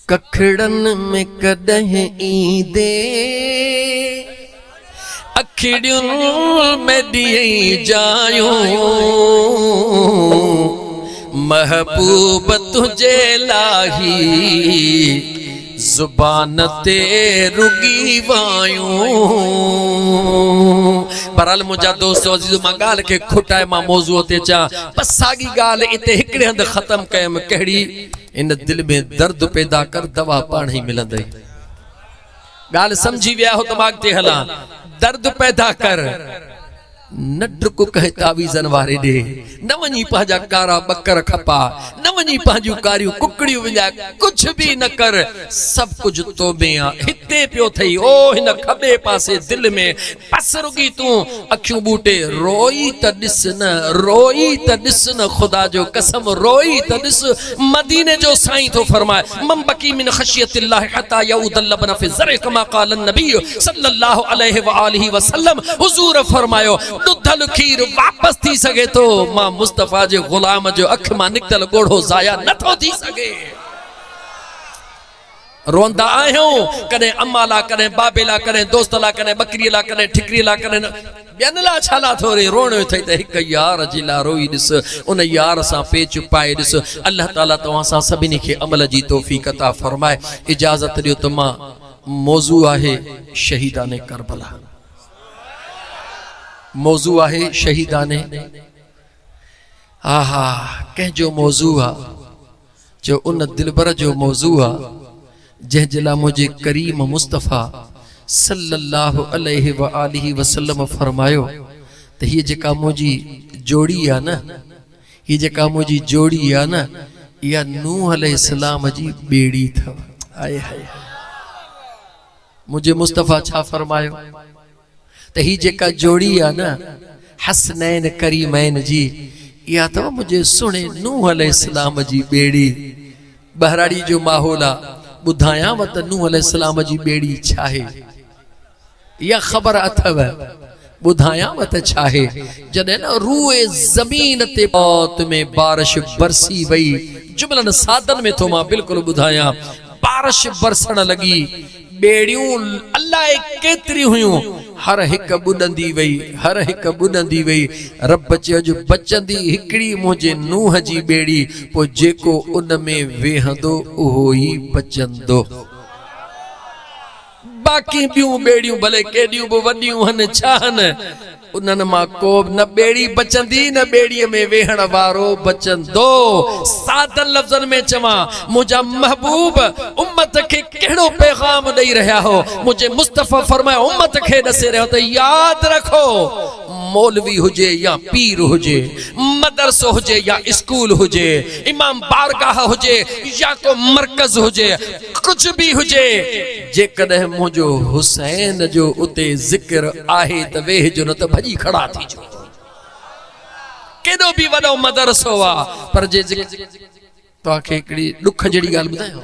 कखड़न में कदह ईंदे अखिड़ियुनि में ॾियई जायूं महबूब तुझे लाही जुबान ते रुगी वायूं। बहरहाल मुंहिंजा दोस्त अज़ीज़ मां ॻाल्हि खे खुटाए मां मौज़ूअ ते अचां बस साॻी ॻाल्हि इते हिकिड़े हंधि ख़त्म कयमि। कहिड़ी? इन दिल में दर्द पैदा कर दवा पाण ही मिलंदई। ॻाल्हि सम्झी विया हो त मां अॻिते हलां। दर्द पैदा कर न डुक कहे तावीज़न वारे ॾे, न वञी पंहिंजा कारा बकर खपा, न वञी पंहिंजूं कारियूं कुकड़ियूं विझा, कुछ भी न कर, सब कुछ तो में आ। हिते पियो थई ओ हिन खबे पासे दिल में बस रुगी तूं अखियूं बूटे रोई त ॾिस न, रोई त ॾिस न, खुदा जो कसम रोई त ॾिस। मदीने जो साईं तो फरमाए मम बकी मिन खशियतिल्लाह हता यऊदल लबन फी ज़र कमा क़ाल नबी सल्लल्लाहु अलैहि व आलिहि वसल्लम। हुजूर फरमायो दुधल खीर वापस थी सके तो मां मुस्तफा जे गुलाम जो अख मां निकतल गोढ़ो जाया न थो थी सके। रोंदा आहियूं कदे अम्मा ला, कदे बाबे ला, कदे दोस्त ला, कदे बकरी ला, कदे ठिकरी ला, कदे ॿियनि ला छाला थोरे रोणो अथई त हिकु यार जी ला रोई ॾिस, उन यार सां पेच पाए ॾिस। अल्लाह ताला तव्हां सां सभिनी खे अमल जी तौफ़ीक़ अता फरमाए। इजाज़त ॾियो त मां मौज़ू आहे शहीदाने करबला। मौज़ू आहे शहीदाने आहा कंहिंजो मौज़ू आहे जो उन दिलबर जो मौज़ू आहे जंहिंजे लाइ मुंहिंजे करीम मुस्तफ़ा सल्लल्लाहु अलैहि व आलिहि वसल्लम फरमायो त हीअ जेका मुंहिंजी जोड़ी आहे न, हीअ जेका मुंहिंजी जोड़ी आहे न, इहा नूह अलैहिस्सलाम जी बेड़ी अथव। आए हाय मुंहिंजे मुस्तफ़ा छा फरमायो त ही जेका जोड़ी आहे न हसनैन करीमैन जी, इहा अथव मुंहिंजे सुहिणे नूह अलैहिस्सलाम जी बेड़ी। बहराड़ी जो माहौल आहे, ॿुधायांव त नूह अलैहिस्सलाम जी बेड़ी छा आहे, इहा ख़बर अथव? ॿुधायांव त छा आहे? जॾहिं न रूए ज़मीन ते मौत में बारिश बरसी वई, जुमलन सादन में थो मां बिल्कुलु ॿुधायां, बारिश बरसण लॻी, बेड़ियूं अल्लाह केतिरी हुयूं, हर हिकु ॿुॾंदी वई, हर हिकु ॿुॾंदी वई। रब चयो जो बचंदी हिकिड़ी मुंहिंजे नूह जी बेड़ी, पोइ जेको उन में वेहंदो उहो ई बचंदो। बाक़ी ॿियूं बेड़ियूं भले केॾियूं बि वॾियूं हन छा हन, उन्हनि मां को न बेड़ी बचंदी न बेड़ीअ में वेहण वारो बचंदो। सादन लफ़्ज़नि में चवां, मुंहिंजा महबूब उम्मत खे कहिड़ो पैगाम ॾेई रहिया हो। मुंहिंजे मुस्तफ़ा फरमाया उम्मत खे ॾसे रहियो त यादि रखो, मौलवी हुजे या पीर हुजे, मदरसो हुजे या स्कूल हुजे, इमाम बारगाह हुजे या को मरकज हुजे, कुछ भी हुजे, जेकॾहिं मुंहिंजो हुसैन जो उते ज़िक्र आहे त वेहजो न त भॼी खड़ा थी जो। केॾो बि वॾो मदरसो आहे पर जे तव्हांखे हिकिड़ी ॾुख जहिड़ी ॻाल्हि ॿुधायो,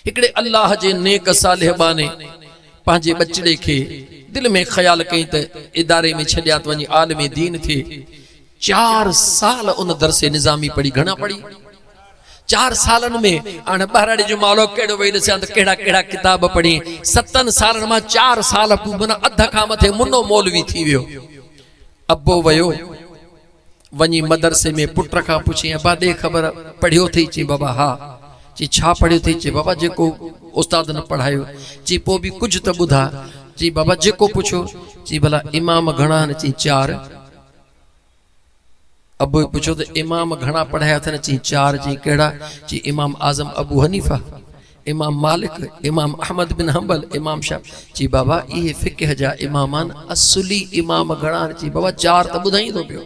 हिकिड़े अल्लाह जे नेक सालिह बाने पंहिंजे बचड़े खे दिल में ख़्याल कई त इदारे में छॾिया त वञी आलिम दीन थिए। 4 साल उन दरसे निज़ामी पढ़ी, घणा पढ़ी? 4 सालनि में। हाणे बहराड़ी जो मालो कहिड़ो वेही ॾिसां त कहिड़ा कहिड़ा किताब पढ़ी। 7 सालनि मां 4 साल माना अध खां मथे मुनो मौलवी थी वियो। अबो वियो वञी मदरसे में पुट खां पुछी अबा ॾे ख़बर पढ़ियो अथई? चई बाबा हा। चई छा पढ़ियो अथई? चई बाबा जेको उस्ताद न पढ़ायो। चई पोइ बि कुझु त ॿुधा। चई बाबा जेको पुछो। चई भला इमाम घणा आहिनि? चई 4। अबो पुछो त इमाम घणा पढ़ाया अथनि? चई 4। चई कहिड़ा? चई इमाम आज़म अबू हनीफ़ा, इमाम मालिक, इमाम अहमद बिन हंबल, इमाम शाह। चई बाबा इहे फ़िक़ह जा इमाम आहिनि, असुली इमाम घणा आहिनि? चई बाबा 4 त ॿुधाई थो पियो।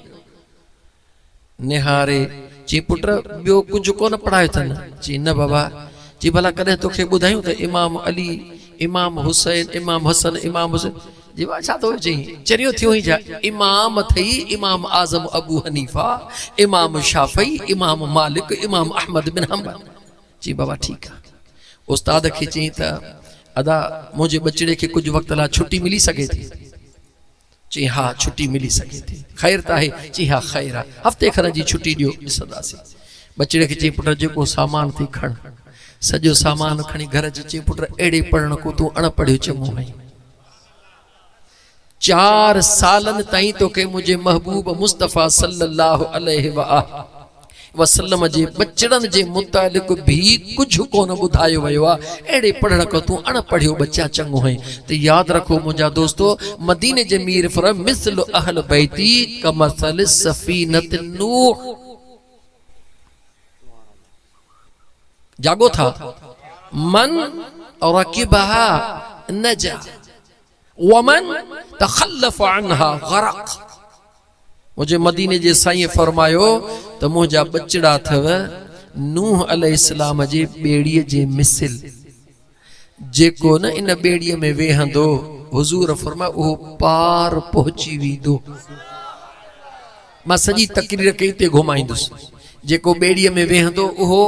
निहारे चई पुट ॿियो कुझु कोन पढ़ायो अथनि? चई न बाबा। चई भला कॾहिं तोखे ॿुधायूं त इमाम अली, इमाम हुसैन, इमाम हसन, इमाम हुसैन? जी बाबा छा थो चई? चरियो थियो ई छा? इमाम थई इमाम आज़म अबू हनीफ़ा, इमाम शाफ़ई, इमाम मालिक, इमाम अहमद बिन हंबल। जी बाबा ठीकु आहे। उस्ताद खे चई त अदा मुंहिंजे बचड़े खे कुझु वक़्त लाइ छुट्टी मिली सघे थी? चई हा छुट्टी मिली सघे थी। ख़ैर त आहे? चई हा ख़ैर आहे, हफ़्ते खनि जी छुट्टी ॾियो ॾिसंदासीं। बचड़े खे चई पुट जेको सामान थी खण, सजो सामान खणी घर चे पुट एड़े पढ़ण को तू अणपढ़ियो चङो है 4 सालन ताईं तो के मुझे महबूब मुस्तफ़ा सल्लल्लाहु अलैहि वसल्लम जे बचड़न जे मुतालिक भी कुछ कोन बुधायो वयो आ एड़े पढ़ण को तू अणपढ़ियो बच्चा चङो है। तो याद रखो मुझा दोस्तो मदीने जे मीर फर मिसल अहल बैती कमसल सफीनत नूह। जागो था मन और रकिबहा नजा वमन तखल्लफ अन्हा गरक। मुझे मदीने जे साईं फरमायो तो मुझा बचड़ा थव नूह अलैहिस्सलाम जे बेड़ी जे मिसल जेको न इन बेड़ी में वेहंदो हुजूर फरमा वो पार पहुंची वींदो। मां सजी तकरीर कई ते घुमाईंदुस जेको बेड़ी में वेहंदो वो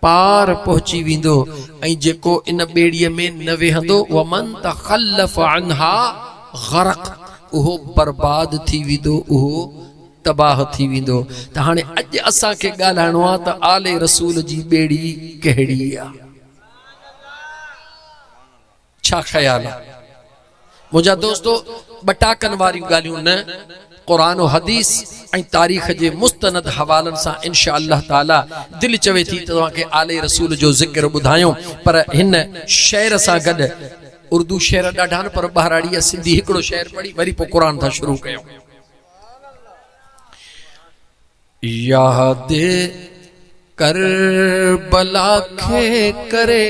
पार पहुंची वींदो ऐं जेको इन बेड़ी में न वेहंदो वमन तखल्लफ अन्हा गरक उहो बर्बाद थी वींदो उहो तबाह थी वींदो। त हाणे अज असां के ॻाल्हाइणो आहे त आले रसूल जी बेड़ी कहिड़ी आहे छा ख्याल आहे मुंहिंजा दोस्तो बटाकन वारियूं ॻाल्हियूं न कुरान और हदीस ऐं तारीख़ जे मुस्तनद हवालन सां इंशाअल्लाह ताला दिल चवे थी तव्हां के आले रसूल जो ज़िक्र ॿुधायूं पर हिन शेर सां गॾु उर्दू शेर ॾाढा न पर बहराड़ी सिंधी हिकिड़ो शेर पढ़ी वरी पोइ कुरान था शुरू कयूं। याद करबला खे करे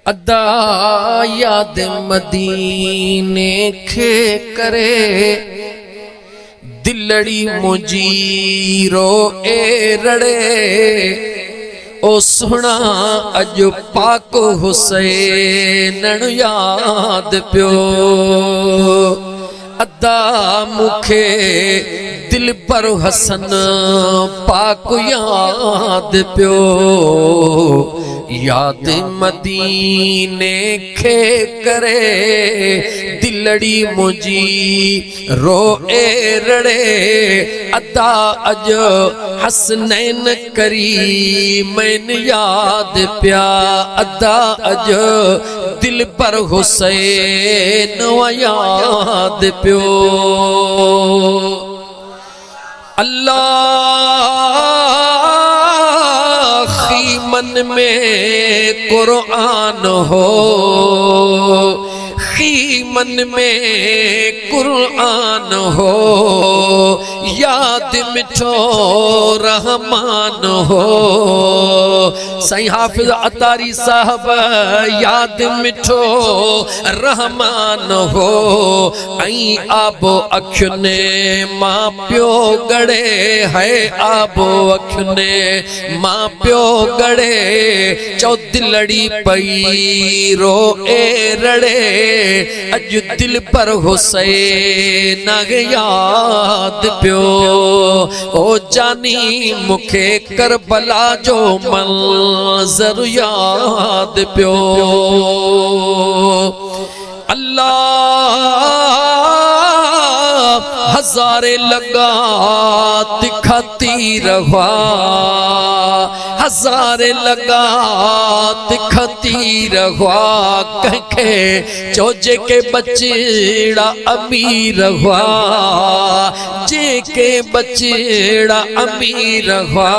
अदा याद मदीने खे करे दिलड़ी मुजीरो ए रड़े ओ सुना अज पाक हुसैन याद पियो अदा मुखे दिल पर हसन पाक याद पियो याद मदीने खे करे दिलड़ी मुझी रोए रड़े अदा अज हसनैन करीमैन याद प्या अदा अज दिल पर हुसैन याद प्यो अल्लाह मन में कुरान हो मन में कुरान हो याद मिठो रहमान हो साईं हाफिज अतारी साहब याद मिठो रहमान हो आई आबो अखने मां प्यो गड़े है आबो अखने मां प्यो गड़े चौ दिलड़ी पई रो ए रड़े अज दिल पर हुसैन याद पियो ओ जानी मुखे करबला जो मंजर याद पियो अल्लाह हजारे लगा तिखती रहा हजारे लगा तिखती रहा कहे चोजे के बचड़ा अमीर हुआ जे के बचड़ा अमीर हुआ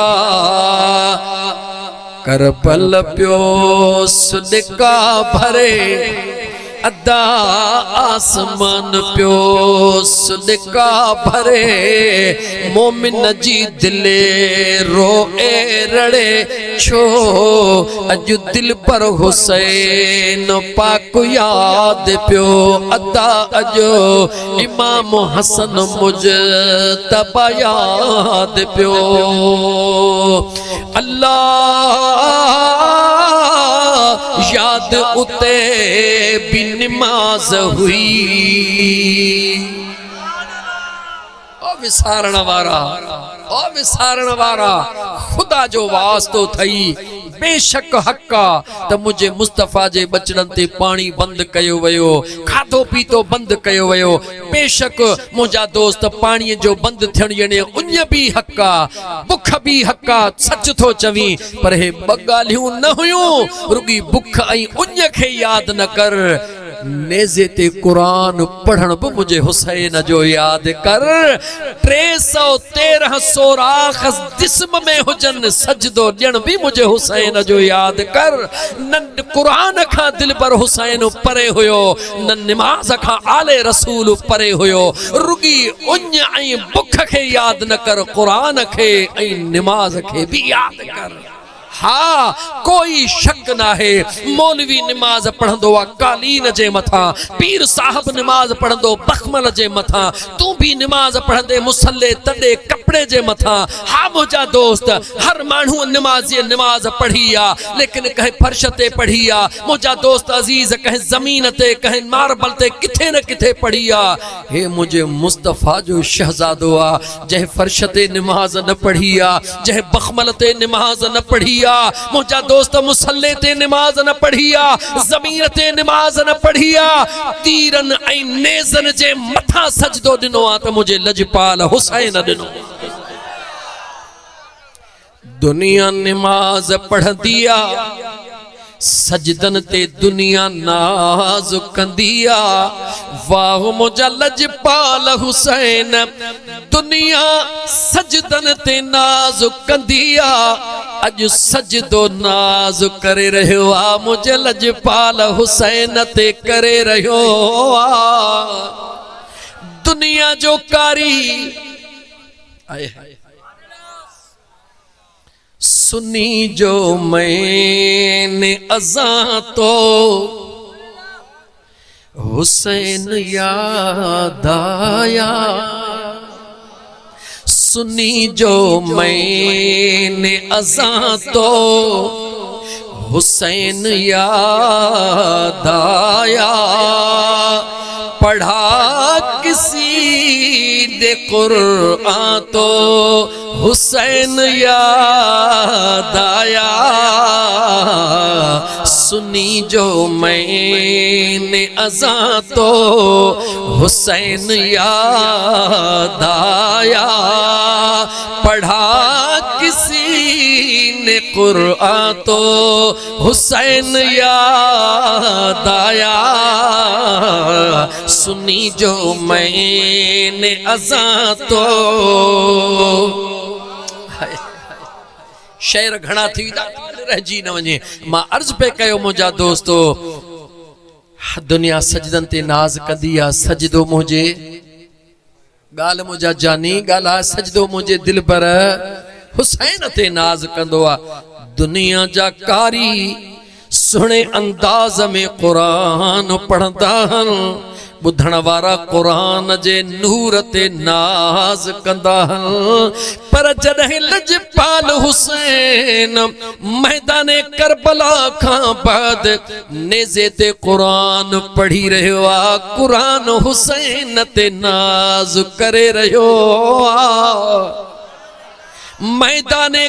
करबल प्यो सुदका भरे अदा आसमान प्यो सुदका भरे मोमिन जी दिले रोए रड़े छो अज दिल पर हुसैन पाक याद प्यो अदा अज इमाम हसन मुजतबा याद प्यो अल्लाह याद उते भी नमाज हुई ओ विसारण वारा खुदा जो वास्तो थई बेशक हक्का त मुझे मुस्तफ़ा जे बचड़न ते पानी बंद कयो वयो, खाधो पीतो बंद कयो वयो। बेशक मुझा दोस्त पानी जो बंद थियण यानी उन भी हक्का, बुख भी हक्का। सच थो चवी पर हे बगालियूं न हुयूं, रुगी बुख ऐं उन खे याद न कर। नेज़े ते कुरान पढ़ण भी मुझे हुसैन जो याद कर। 313 सोराख जिस्म में हुजन, सजदो ॾियण भी मुझे हुसैन जो याद कर। न कुरान खां दिल पर हुसैन परे हुयो, न निमाज खां आले रसूल परे हुयो। रुगी उन ऐं बुख खे याद न कर, कुरान खे ऐं निमाज खे भी याद कर। हाँ, कोई शक ना है, मौलवी नमाज पढ़ंदो आ कालीन जे मथा, पीर साहब नमाज पढ़ंदो बखमल जे मथा, तू भी नमाज पढ़ंदे मुसल्ले तड़े कपड़े जे मथा। हाँ मुझा दोस्त, हर मानू नमाजी नमाज पढ़ी आ, लेकिन कहे फर्श ते पढ़ी आ। मुझा दोस्त अजीज कहे जमीन ते, कहे मार्बल ते, किथे न किथे पढ़ी आ। हे मुझे मुस्तफ़ा जो शहजादो आ, जह फर्श ते नमाज न पढ़ी आ, जह बखमल ते नमाज न पढ़ी आ। मुझा दोस्त मुसल्ले ते नमाज न पढ़िया, जमीन ते नमाज न पढ़िया, तीरन ऐं नेज़न जे मथा सजदो दिनो आ त मुझे लजपाल हुसैन दिनो। दुनिया नमाज पढ़दिया, सजदन ते दुनिया नाज कंदिया। वाह मुझा लजपाल हुसैन, दुनिया सजदन ते नाज कंदिया। अज सजदो नाज करे रहियो आ, मुझे लजपाल हुसैन ते करे रहियो आ। दुनिया जो कारी आए सुनी जो मैंने अज़ां तो हुसैन याद आया। सुनी जो मैंने अज़ां तो हुसैन याद आया। पढ़ा किसी ने कुरान तो हुसैन याद आया। सुनी जो मैंने अज़ां तो हुसैन याद आया। पढ़ा किसी ने कुरान तो हुसैन याद आया। सुनी जो मैंने अज़ां तो। शेर घणा थी रहिजी न वञे। मां अर्ज पे कयो मुंहिंजा दोस्तो, दुनिया सजदन ते नाज कंदी आ, सजदो मुझे गाल मुझा जानी गाला, सजदो मुझे दिल पर हुसैन ते नाज कंदो आ। दुनिया जा कारी सुने अंदाज में कुरान पढ़ंदा हन, बुधण वारा कुरान जे नूर ते नाज कंदा हन। पर जॾहिं लजपाल हुसैन मैदाने करबला खां बाद नेज़े ते कुरान पढ़ी रहियो आ, कुरान हुसैन ते नाज करे रहियो आ। मैदाने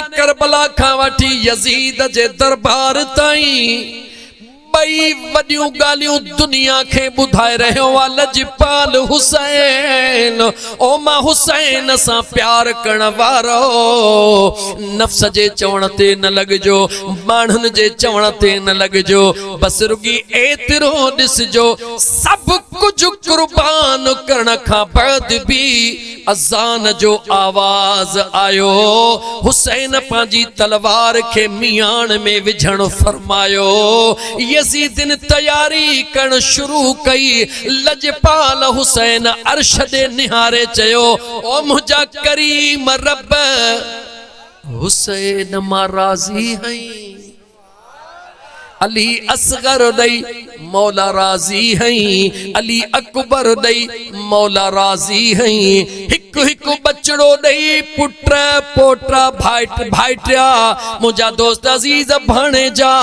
करबला खां वठी यजीद जे दरबार ताईं बई वडियूं गालियूं दुनिया के बुधाए रहियो आ लजपाल हुसैन। ओ मां हुसैन सा प्यार करण वारो, नफ्स जे चवण ते न लगजो, माण्हुनि जे चवण ते न लगजो, बस रुगी एतिरो ॾिसजो, सब कुछ कुर्बान करण खां बाद भी अज़ान जो आवाज आयो। हुसैन पांजी तलवार के मियान में विझण फरमायो। यजीदिन तैयारी करण शुरू कई। लजपाल हुसैन अर्श दे निहारे चयो, ओ मुझा करीम रब, हुसैन मां राज़ी हई। अली असगर दई मौला राजी हई, अली अकबर दई मौला राजी हई। हिकु हिकु बचड़ो दई पुट्र पोट्रा भाइटिया मुझा दोस्त अजीज भाणे जा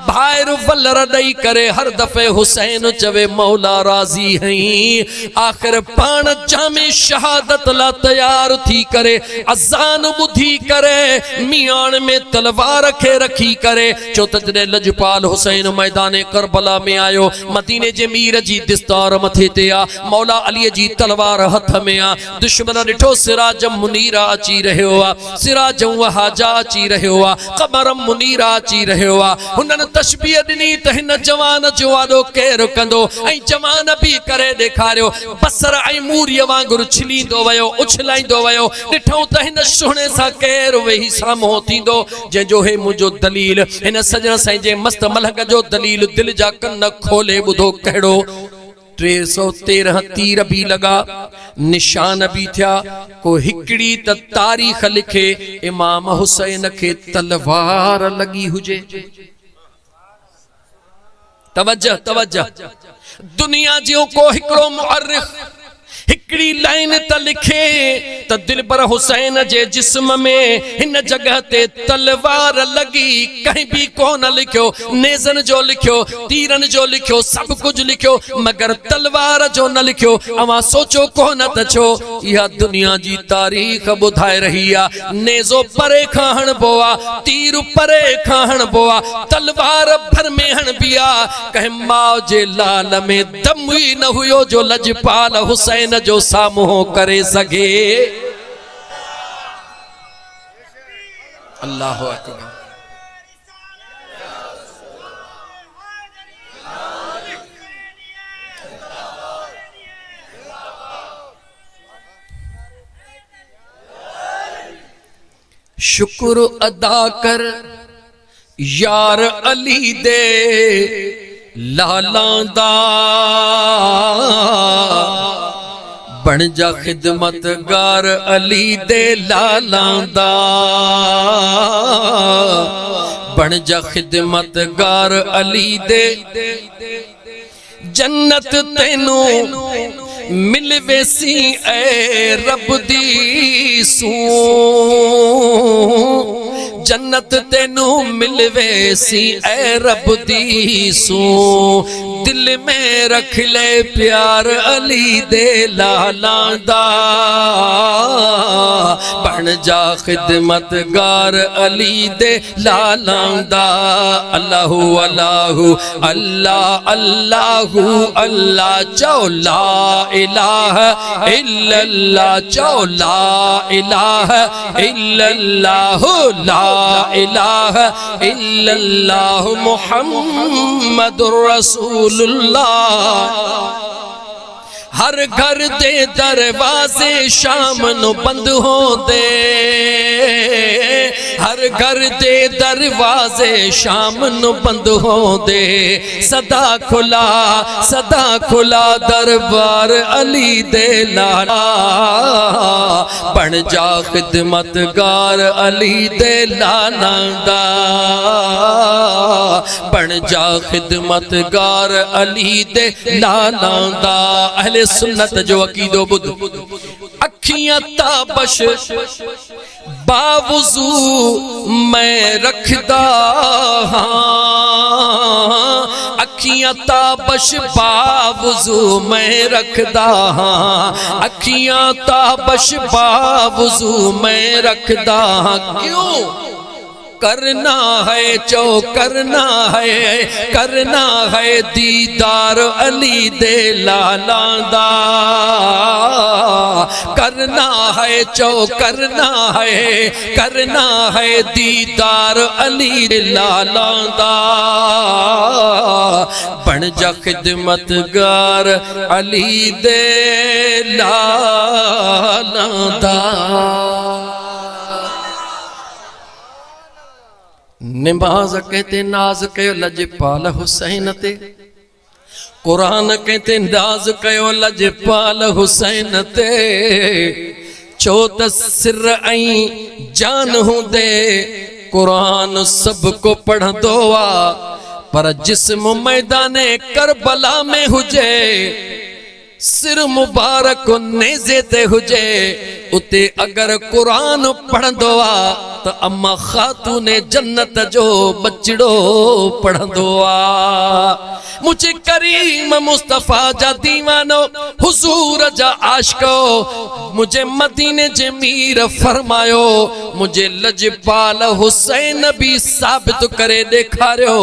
भाइर वलर दई करे हर दफे हुसैन चवे मौला राजी हई। आखिर पान जामे शहादत ला तैयार थी करे अजान बुधी करे मियान में तलवार खे रखी करे चो तजने लजपाल हुसैन मैदान करबला में आयो। मदीने जे मीर जी दिस्तार मथे ते आ, मौला अली जी तलवार हथ में आ। दुश्मन डिठो सिराज मुनीरा अची रहियो आ, सिराज वहाजा अची रहियो आ, कमर मुनीरा अची रहियो आ। हुनन तशबीह दिनी त हिन जवान जो आडो केर कंदो ऐं जवान भी करे देखारियो। बसर ऐं मूरीअ वांगुरु छिलींदो वयो उछलाईंदो वयो। डिठो त हिन सुहिणे सां केर वेही साम्हूं थींदो जंहिंजो हे मुंहिंजो दलील हिन सजण साईं जे मस्त मलहक जो दलील दिल जा कन खोले बुधो कहिड़ो। 313 तीर भी लगा निशान भी थिया को हिकड़ी त तारीख़ लिखे इमाम हुसैन के तलवार लगी हुजे। तवज्जो तवज्जो दुनिया जो को हिकड़ो मुअर्रिख हिकड़ी लाइन त लिखे त दिल पर हुसैन जे जिस्म में हिन जगह ते तलवार लगी कहीं भी कोन लिखियो नेज़न जो लिखियो तीरन जो लिखियो सब कुछ लिखियो मगर तलवार जो न लिखियो। अवा सोचो कोन त छो यह दुनिया जी तारीख़ बुधाए रही आ। नेज़ो परे खां हणबो आ, तीर परे खां हणबो आ, तलवार भर में हणबी आ। कहीं माउ जे लाल में दम ही न हुयो जो लजपाल हुसैन जो सामूह करे सके। अल्लाह अकबर। शुक्र अदा कर यार अली दे लालां दा बन जा खिदमतगार अली दे लालां दा बन जा खिदमतगार अली दे। जन्नत तेनू मिल वेसी ए रब दी सू जन्नत तेनू मिल वेसी ए रब दी सू। दिल में रख ले प्यार अली दे लालां दा बन जा खिदमतगार अली दे लालां दा। अल्लाहु अल्लाहु अल्लाह अल्लाहु अल्लाह चौ ला इलाहा इल्लल्लाह चौ ला इलाहा इल्लल्लाह ला इलाहा इल्लल्लाह मुहम्मदुर रसूलुल्लाह। हर घर दे दरवाजे शाम नु बंद होंदे, हर घर दे दरवाजे शाम नु बंद होंदे। सदा खुला दरबार अली दे लाला बन जा खिदमतगार अली दे लाला दा बन जा खिदमतगार अली दे लाला दा। अहले सुन्नत जो अकीदो बुध अखियां ताबश बावुजू मैं रखदा हाँ, अखियां ताबश बावुजू मैं रखदा हाँ, अखियां ताबश बावुजू मैं रखदा हाँ। क्यों करना है चो करना है दीदार अली दे लाला दा करना है चो करना है दीदार अली दे लाला दा बन जा खिदमतगार अली दे लाला दा। नमाज कहते नाज कयो लजपाल हुसैन ते, कुरान कहते नाज कयो लजपाल हुसैन ते। चो त सिर ऐं जान हूंदे कुरान सबको पढ़ंदो आ, पर जिस्म मैदाने करबला में हुजे, सिर मुबारक नेज़े ते हुजे, उते अगर कुरान पढ़ंदो आ तो अम्मा खातून जन्नत जो बचड़ो पढ़ंदो आ। मुझे करीम मुस्तफा जा दीवानो हुजूर जा आशिको, मुझे मदीने जे मीर फरमायो, मुझे लजपाल हुसैन भी साबित करे ॾेखारियो,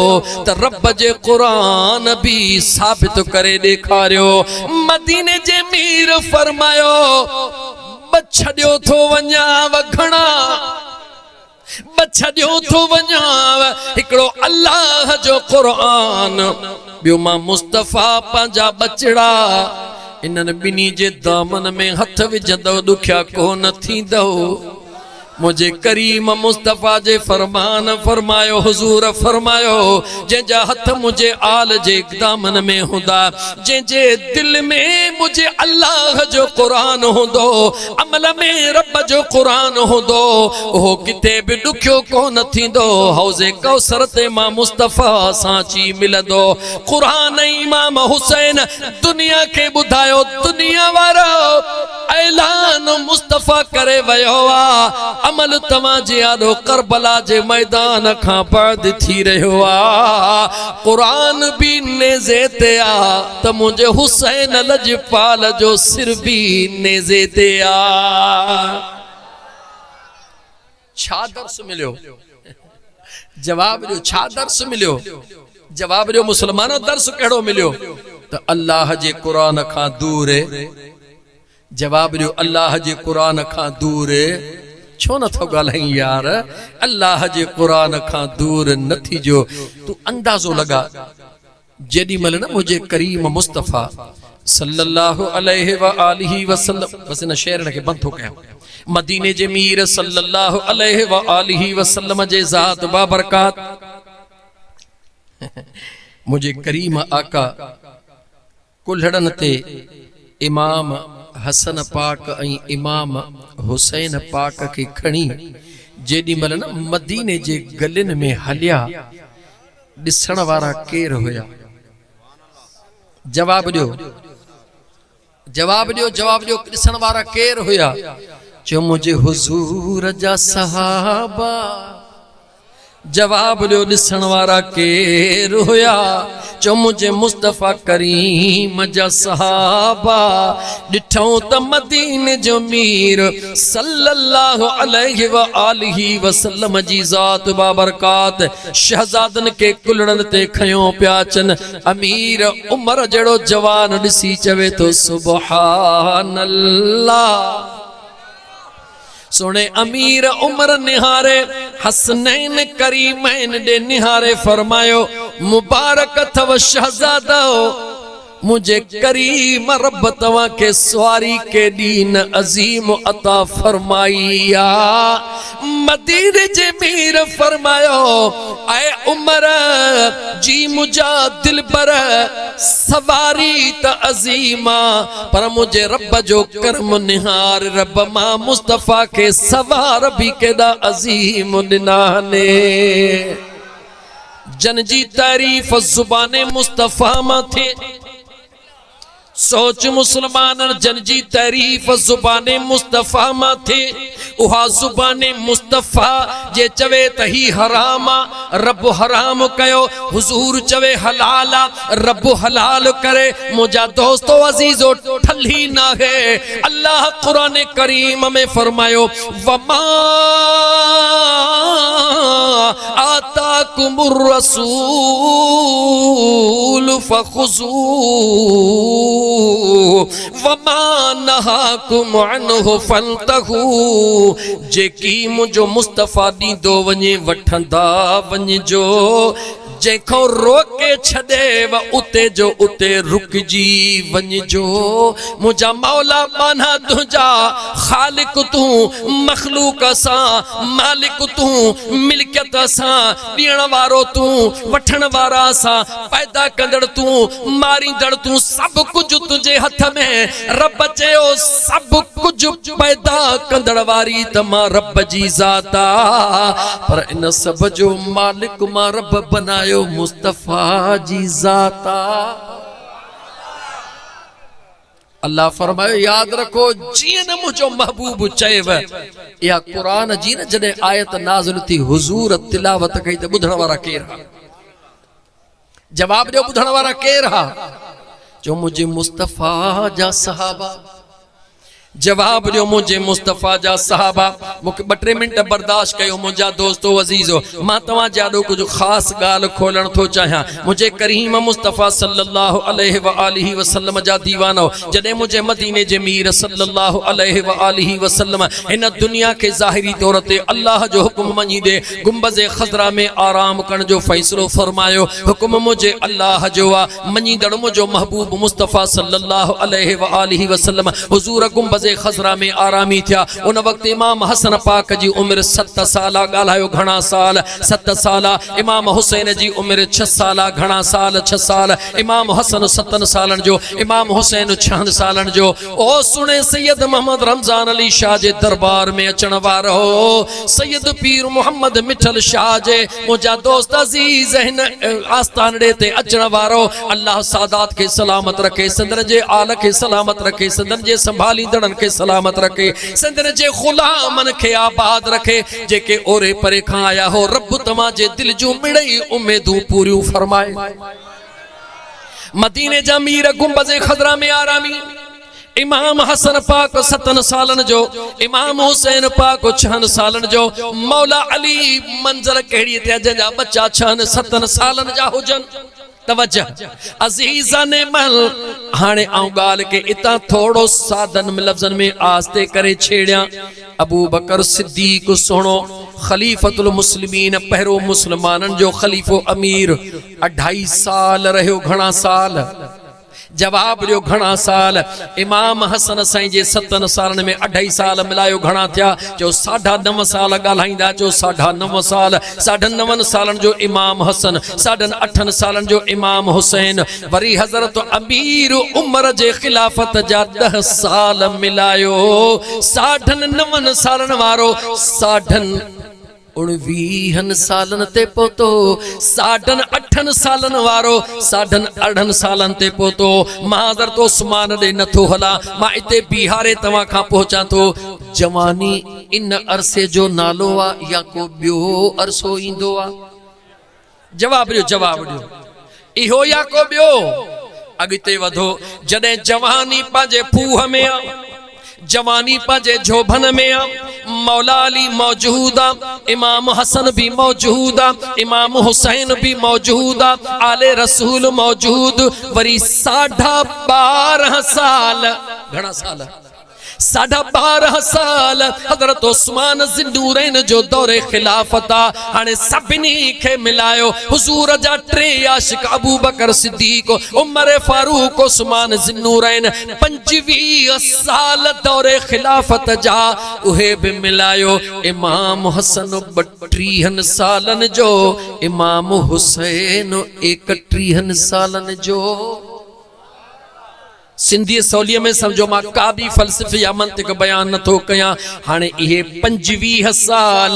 त रब जे कुरान भी साबित करे ॾेखारियो। मदीने जे मीर फरमायो, बछड़ियो थो वञाव घणा, बछड़ियो थो वञाव हिकिड़ो अल्लाह जो कुरान, ॿियो मां मुस्तफा पंहिंजा बचड़ा, इन्हनि ॿिन्ही जे दामन में हथ विझंदव ॾुखिया कोन थींदव। मुझे करीम मुस्तफा जे फरमान फरमायो, हुजूर फरमायो, जंहिंजा हथ मुझे आल जे दामन में हुंदा, जंहिंजे दिल में मुझे अल्लाह जो कुरान हुंदो, अमल में रब जो कुरान हुंदो, ओहो किथे बि ॾुखियो कोन थींदो। हौज़े कौसर ते मां मुस्तफा सां अची मिलंदो। कुरान इमाम हुसैन दुनिया खे ॿुधायो, दुनिया वारो ऐलान मुस्तफा करे वियो आ, अमल तव्हां जे आॾो करबला जे मैदान खां पर्द थी रहियो आ। कुरान भी नेज़े ते आ त मुंहिंजे हुसैन लजपाल जो सिर भी नेज़े ते आ। छा दर्स मिलियो? जवाब ॾियो, छा दर्स मिलियो? जवाब ॾियो मुसलमानो, दर्स कहिड़ो मिलियो? त अल्लाह जे कुरान खां दूर। जवाब ॾियो, अल्लाह जे कुरान खां दूर। छो नथो ॻाल्हाई यार? अल्लाह जे कुरान खां दूर न थीजो। तू अंदाज़ो लगा, जेॾी महिल न मुझे करीम मुस्तफा सल्लल्लाहु अलैहि व आलिहि वसल्लम, बस इन शेर खे बंद थो कयां, मदीने जे मीर सल्लल्लाहु अलैहि व आलिहि वसल्लम जे ज़ात बाबरकात मुझे करीम आका कुल्हड़न ते इमाम हसन पाक ऐं इमाम हुसैन पाक के खणी जेॾी महिल न मदीने जे गलिन में हलिया, ॾिसण वारा केर हुया? जवाब ॾियो, जवाब ॾियो, जवाब ॾियो, ॾिसण वारा केर हुया? चयो मुझे हुजूर जा सहाबा। जवाब ॾियो, ॾिसण वारा केर हुया? चो मुझे मुस्तफा करीम जा सहाबा। ॾिठऊं त मदीने जो मीर सल्लल्लाहु अलैहि व आलिहि वसल्लम जी ज़ात बाबरकात शहजादन के कुलड़न ते खयो पिया अचन। अमीर उमर जड़ो जवान ॾिसी चवे तो सुभान अल्लाह। सोने अमीर उमर निहारे हसनैन करीमैन दे निहारे फरमायो, मुबारक अथव शहजादा, मुझे करीम रब तवा के सवारी के दीन अजीम अता फरमाइया। मदीने जे मीर फरमायो, आए उमर जी मुझा दिल पर सवारी त अजीमा, पर मुझे रब जो कर्म निहार, रब मां मुस्तफा के सवार भी केदा अजीम दिनाने। जन जी तारीफ जुबाने मुस्तफा मा थे। सोच मुसलमान जन जी तारीफ जुबाने मुस्तफा मा थे। उहा जुबाने मुस्तफा जे चवे त ही हरामा, रब हराम कयो, हुजूर चवे हलाला, रब हलाल करे। मुझा दोस्तो अजीजो ठल्ही ना है। अल्लाह कुरान करीम में फरमायो, वमा आताकुमुर रसूल फखुजू वमा नहाकुम अन्हु फंतहू। जेकी मुझो मुस्तफा दींदो वने वठंदा वञजो, जेको रोके छदेव उते जो उते रुक जी वञजो मुझा मौला माना तुझा खालिक तू मखलूक सां मालिक तू मिल्कियत सां ॾियण वारो तू वठण वारा सां पैदा कंदड़ तू मारींदड़ तू सब कुछ तुझे हथ में रब चयो सब कुछ पैदा कंदड़ वारी त मां रब जी ज़ात आ पर इन सब जो मालिक मां रब बनायो मुस्तफा जी ज़ात आ। अल्लाह फरमायो याद रखो जीअं न मुझो महबूब चएव या कुरान जी न जॾहिं आयत नाज़िल थी हुजूर तिलावत कई त ॿुधण वारा केर हा जवाब ॾियो ॿुधण वारा केर हा जो मुझे मुस्तफा जा सहाबा जवाब ॾियो मुझे मुस्तफा जा सहाबा मूंखे 2-3 मिंट बर्दाश्त कयो मुंहिंजा दोस्तो अज़ीज़ो मां तव्हां जाॾो कुछ ख़ासि ॻाल्हि खोलण थो चाहियां मुझे करीम मुस्तफा सल्लल्लाहु अलैहि व आलिहि वसल्लम जा दीवानो जॾहिं मुझे मदीने जे मीर सल्लल्लाहु अलैहि व आलिहि वसल्लम हिन दुनिया के ज़ाहिरी तौर ते अल्लाह जो हुक्म मञी दे गुंबज़े खज़रा में आराम करण जो फ़ैसिलो फरमायो हुक्म मुझे अल्लाह जो आ मञीदड़ मुझो महबूब मुस्तफा सल्लल्लाहु अलैहि व आलिहि वसल्लम हुजूर गुंबज़े खज़रा में आरामी थिया उन वक्त इमाम हसन पाक जी उम्र 7 साल ॻाल्हायो घणा साल 7 साल इमाम हुसैन जी उम्र 6 साल घणा साल 6 साल इमाम हसन 7 सालन जो इमाम हुसैन 6 सालन जो ओ सुने सैयद मोहम्मद रमजान अली शाह जे दरबार में अचण वारो सैयद पीर मोहम्मद मिठल शाह जे मुझा दोस्त अजीज हिन आस्थानड़े ते अचण वारो अल्लाह सादात के सलामत रखे संदन जे आल के सलामत रखे संदन जे संभालींदड़ के सलामत रखे संदन जे गुलामन के आबाद रखे जेके ओरे परे खां आया हो रब तमा जे दिल जो मिड़ई उम्मीदूं पूरियूं फरमाए मदीने जा मीर गुंबज़े खज़रा में आरामी इमाम हसन पाक 7 सालन जो इमाम हुसैन पाक 6 सालन जो मौला अली मंजर कहिड़ी ते जंहिंजा बच्चा 6-7 सालन जा हुजन तवज्जो अजीज़ा ने मल हाने आऊं गाल के इता थोड़ो साधन लफ्ज़न में आस्ते करे छेड़िया अबू बकर सिद्दीक सुनो खलीफतुल मुस्लिमीन पहिरो मुसलमानन जो खलीफो अमीर 2.5 साल रहो घणा साल जवाब ॾियो घणा साल इमाम हसन साईं जे 7 सालन में 2.5 साल मिलायो घणा थिया जो 9.5 साल ॻाल्हाईंदा जो 9.5 साल 9.5 सालन जो इमाम हसन 8.5 सालन जो इमाम हुसैन वरी हज़रत अमीर उमर जे खिलाफत जा 10 साल मिलायो 9.5 सालन वारो 19 सालन ते पोतो 8.5 सालन वारो 8.5 सालन ते पोतो मां हज़रत उस्मान दे नथो हला मां इते बिहारे तवा खां पहुंचा तो जवानी इन अरसे जो नालो आ या को बियो अरसो इंदो आ जवाब ॾियो इहो या को बियो अगते वधो जडे जवानी पाजे फूह में आ जवानी पाजे जोभन में आ मौला अली मौजूदा इमाम हसन भी मौजूदा इमाम हुसैन भी मौजूदा आले रसूल मौजूद वरी 12.5 साल घणा साल 12.5 साल हज़रत उस्मान ज़िन्नूरैन जो दौरे खिलाफत हाने सभिनी खे मिलायो हुजूर जा 3 आशिक अबू बकर सिद्दीक उमर फारूक उस्मान ज़िन्नूरैन 25 साल दौरे खिलाफत जा उहे भी मिलायो इमाम हसन 32 सालन जो इमाम हुसैन 31 सालन जो सिंधी सौलिय में समझो मां का भी फलसफे या मंतिक बयान न थो कयां हाने इहे 25 साल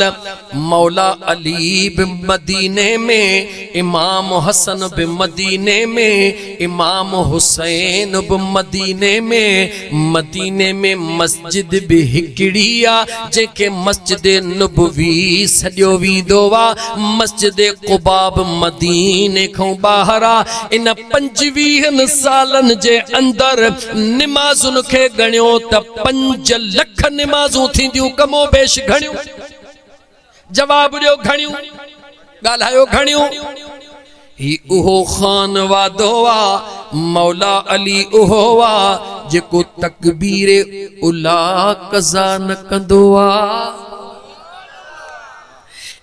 मौला अली बिन मदीने में इमाम हसन बिन मदीने में इमाम हुसैन बिन मदीने में मस्जिद भी हिकड़ी आ जेके मस्जिद नबवी सॼो वींदो आ मस्जिद क़ुबा मदीने खां ॿाहिरि आ इन 25 सालन जे अंदर निमाज़ुन के गणियो त 5 लख निमाज़ूं थींदियूं कमो बेश घणियूं जवाब ॾियो घणियूं ॻाल्हायो घणियूं ही उहो खान वादो आ मौला अली उहो आ जेको तकबीर उला कज़ा न कंदो आ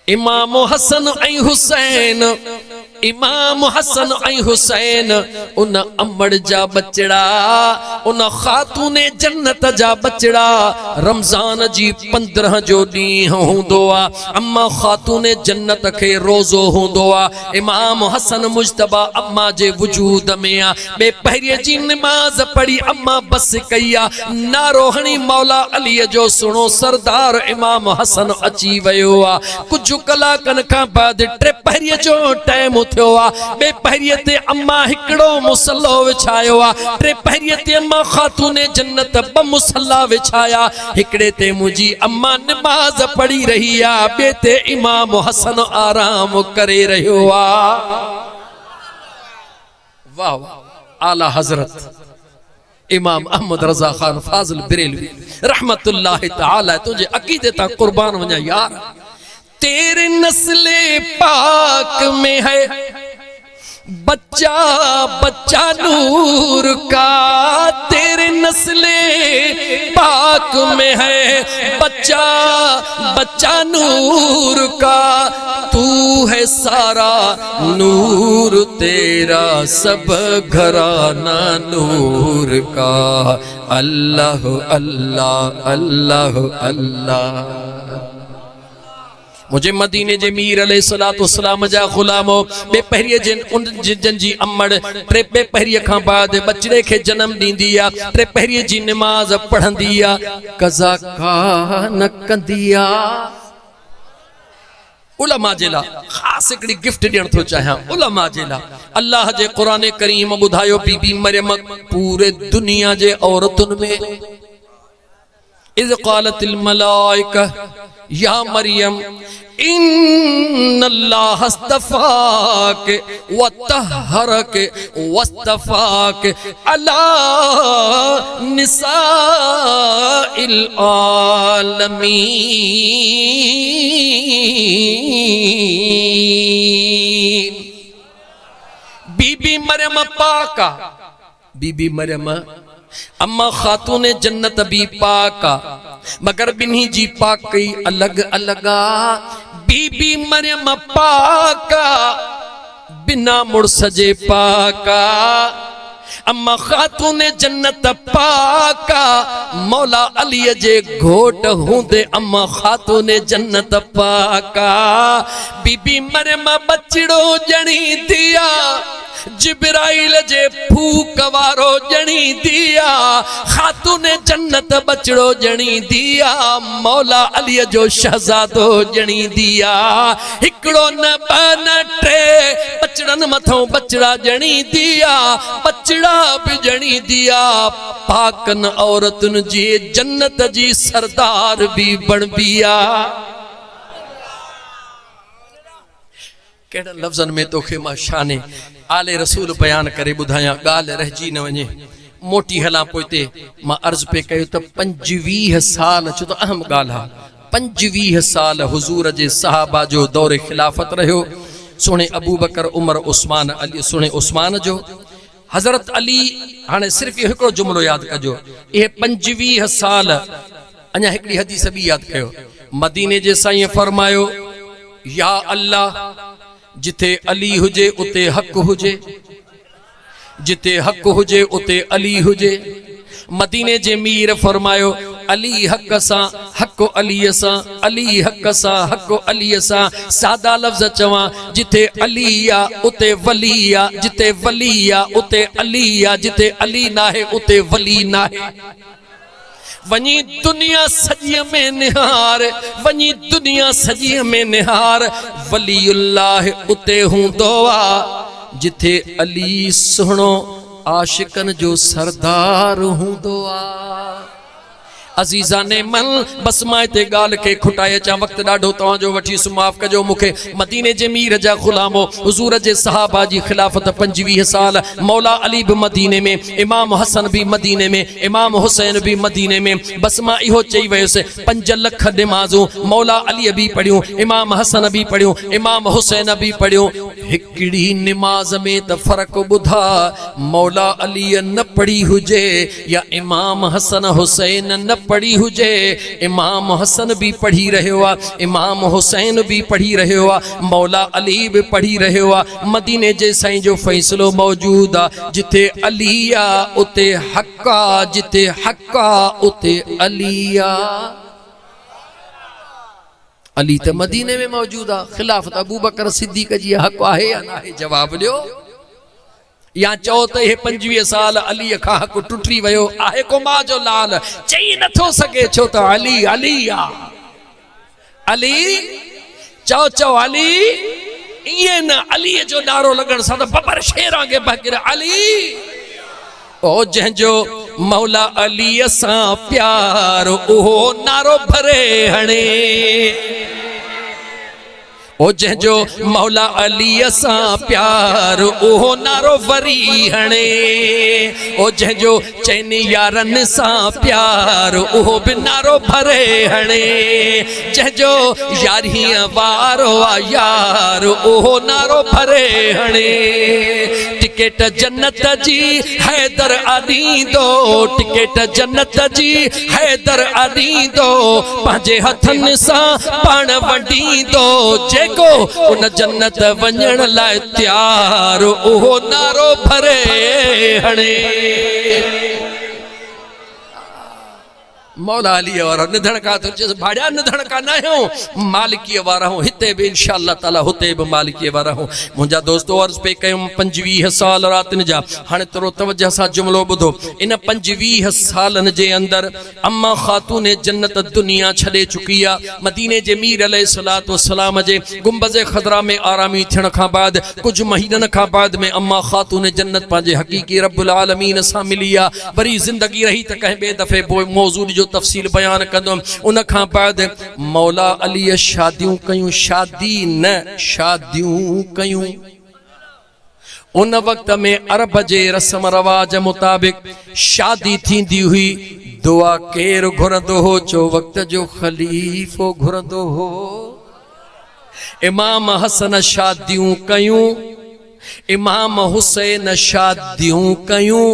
इमाम हसन ऐं हुसैन इमाम हसन ऐं हुसैन उन अमड़ जा बचड़ा उन खातून जन्नत जा बचड़ा रमजान जी 15 जो ॾींहुं हूंदो आहे अम्मा खातून जन्नत खे रोज़ो हूंदो आहे इमाम हसन मुज्तबा अम्मा जे वजूद में आहे बे पहिरीं जी नमाज़ पढ़ी अम्मा बस कई आहे नारो हणी मौला अलीअ जो सुणो सरदार इमाम हसन अची वियो आहे कुझु कलाकनि खां बाद टे पहिरीं जो टाइम थियो आहे बे पहिरीं ते अम्मा हिकिड़ो मुसलो विछायो आहे टे पहिरीं ते अम्मा खातून जन्नत 2 मुसला विछाया हिकिड़े ते मुंहिंजी अम्मा नमाज़ पढ़ी रही आहे ॿिए ते इमाम हसन आराम करे रहियो आहे वाह वाह आला हजरत इमाम अहमद रजा खान फाजिल बरेलवी रहमतुल्लाह तआला तुझे अकीदे ता कुर्बान वञा यार तेरे नस्ले पाक में है बच्चा बच्चा नूर का तेरे नस्ले पाक में है बच्चा बच्चा नूर का तू है सारा नूर तेरा सब घराना नूर का अल्लाह अल्लाह अल्लाह अल्लाह मुझे मदीने जे मीर अलैहिस्सलातु वस्सलाम जा गुलामो बे पहिरीं जिन उन जन जी अमड़ टे बे पहिरीं खां बाद बचड़े के जन्म दींदी आ टे पहिरीं जी नमाज पढ़ंदी आ कज़ा का न कंदी आ उलमा जेला खास एकड़ी गिफ्ट ॾियण थो चाहियां उलमा जेला अल्लाह जे क़ुरान करीम ॿुधायो बीबी मरियम पूरे दुनिया जे औरतुन में इज़ क़ालतिल मलाइका या मरियम इन्नल्लाह अस्तफ़ाक व तहरक वस्तफ़ाक अला निसाइल आलमीन बीबी मरियम पाका बीबी मरियम अम्मा खातून जन्नत भी पाका मगर बिन्ही जी पाकई अलग अलगा बीबी मरियम पाका बिना मुड़स जे पाका अम्मा खातून जन्नत पाका मौला अली जे घोट हूंदे अम्मा खातून जन्नत पाका बीबी मरियम बचड़ो जणी दिया जिब्राइल जे फूक वारो जणी दिया खातून जन्नत बचड़ो जणी दिया मौला अली जो शहजादो जणी दिया हिकड़ो न बन टे बचड़न मथों बचड़ा जणी दिया बचड़ा भी जणी दिया पाकन औरतुन जी जन्नत जी सरदार भी बन बिया केड़ा लफ्ज़न में तोखे मां शाने आले रसूल बयान करे बुधाया गाल रहजी न वने मोटी हला पोते मां अर्ज पे कयो त 25 साल छो तो अहम गाल हा 25 साल हुजूर जे सहाबा जो दौर खिलाफत रहो सुने अबू बकर उमर उस्मान अली सुने उस्मान जो हजरत अली हाने सिर्फ एकड़ो जुमलो याद कजो ए 25 साल अना एकड़ी हदीस भी याद कयो मदीने जे साईं फरमायो या अल्लाह जिथे अली हुजे उते हक हुजे जिथे हक हुजे उते अली हुजे मदीने जे मीर फरमायो अली हक सा हक अली सा अली हक सा हक अली सा सादा लफ्ज चवा जिथे अलिया उते वलिया जिथे वलिया उते अलिया जिथे अली नाहे उते वली नाहे वनी दुनिया सजी में निहार वनी दुनिया सजी में निहार वलीउल्लाह उते हूंदो आ जिथे अली सुनो आशिकन जो सरदार हूंदो आ अजीजा ने मन बस मां ते गाल के खुटाए चा वक्त डाढो तवा जो वठी सुमाफ कजो मुखे मदीने जे मीर जा गुलामो हुजूर जे सहाबा जी खिलाफत 25 साल मौला अली भी मदीने में इमाम हसन भी मदीने में इमाम हुसैन भी मदीने में बस मां इहो चई वयस 5 लाख नमाजूं मौला अली भी पढ़ियो इमाम हसन भी पढ़ियो इमाम हुसैन भी पढ़ियो हिकड़ी निमाज में त फर्क बुधा मौला अली न पढ़ी हुजे या इमाम हसन हुसैन न पढ़ी हुजे। इमाम हसन भी पढ़ी रहियो आ, इमाम हुसैन भी पढ़ी रहियो आ, मौला अली भी पढ़ी रहियो आ। मदीने जे साईं जो फैसलो मौजूद आ, जिथे अलिया उते हक्का, जिथे हक्का उते अलिया। अली त मदीने में मौजूद आ, खिलाफत अबू बकर सिद्दीक जी हक आहे या ना आहे? जवाब ॾियो। या चओ त हे 25 साल अली खां हक टुटी वियो आहे को मां जो लाल? चई नथो सघे, छो त अली अली आ। अली चओ चओ अली, ईअं न अली जो नारो लॻण सां त बबर शेरां खे बकर अली। ओ जंहिंजो मौला अली सां प्यार उहो नारो भरे हणे। ओ जंहिंजो मौला अली सां प्यार उहो नारो वरी हणे। ओ जंहिंजो चैन यारनि सां प्यार उहो बि नारो भरे हणे। जंहिंजो यारीअ वारो आ यार उहो नारो भरे हणे। टिकेट जन्नत जी हैदर अॾींदो, टिकेट जन्नत जी हैदर अॾींदो, पंहिंजे हथनि सां पाण वंडींदो। जेको उन जन्नत वञण लाइ तैयार उहो नारो भरे हणे। मौला अली वारा निधण का तो चेस भाड़िया निधण का ना हो, मालिकी वारा हूं। हिते भी इंशाअल्लाह ताला हुते भी मालिकी वारा हूं। मुंजा दोस्तों अर्ज पे कयूं 25 साल रातन जा। हाने तरो तवज्जो सा जुमलो बुधो। इन 25 सालन जे अंदर अम्मा खातून जन्नत दुनिया छड़े चुकी आ। मदीने जे मीर अलैहिस्सलातु वस्सलाम जे गुंबज़े खदरा में आरामी थियण खां बाद कुछ महीनन खां बाद में अम्मा खातून जन्नत पांजे हकीकी रब्बुल आलमीन सां मिली आ। वरी जिंदगी रही त कहीं बे दफे मौजूद जो तफसील बयान कंदुम। उन खां बाद मौला अली शादियों कयूं, शादी न शादियों कयूं। उन वक्त में अरब जे रस्म रवाज मुताबिक शादी थींदी हुई। दुआ केर घुरंदो हो? जो वक्त जो खलीफो घुरंदो हो। इमाम हसन शादियों कयूं, इमाम हुसैन शादियों कयूं।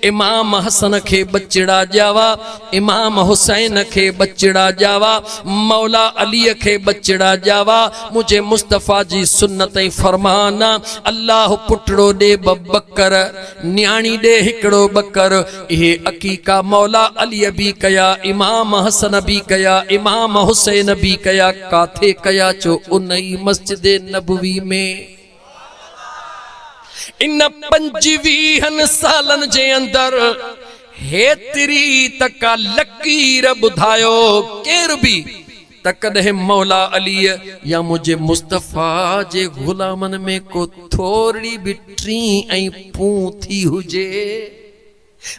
इमाम हसन के बचड़ा जावा, इमाम हुसैन के बचड़ा जावा, मौला अली के बचड़ा जावा। मुझे मुस्तफ़ा जी सुन्नत फरमाना, अल्लाह पुटड़ो दे बकर, न्याणी दे हिकड़ो बकर। ये अकीका मौला अली भी कया, इमाम हसन भी कया, इमाम हुसैन भी कया। काथे कया? चो उनई मस्जिद नबवी में। इन 25 सालन जे अंदर हेतरी तका लकीर बुधायो केर भी तकदे मौला अली या मुझे मुस्तफ़ा जे गुलामन में को थोड़ी भी टी ऐं पू थी हुजे।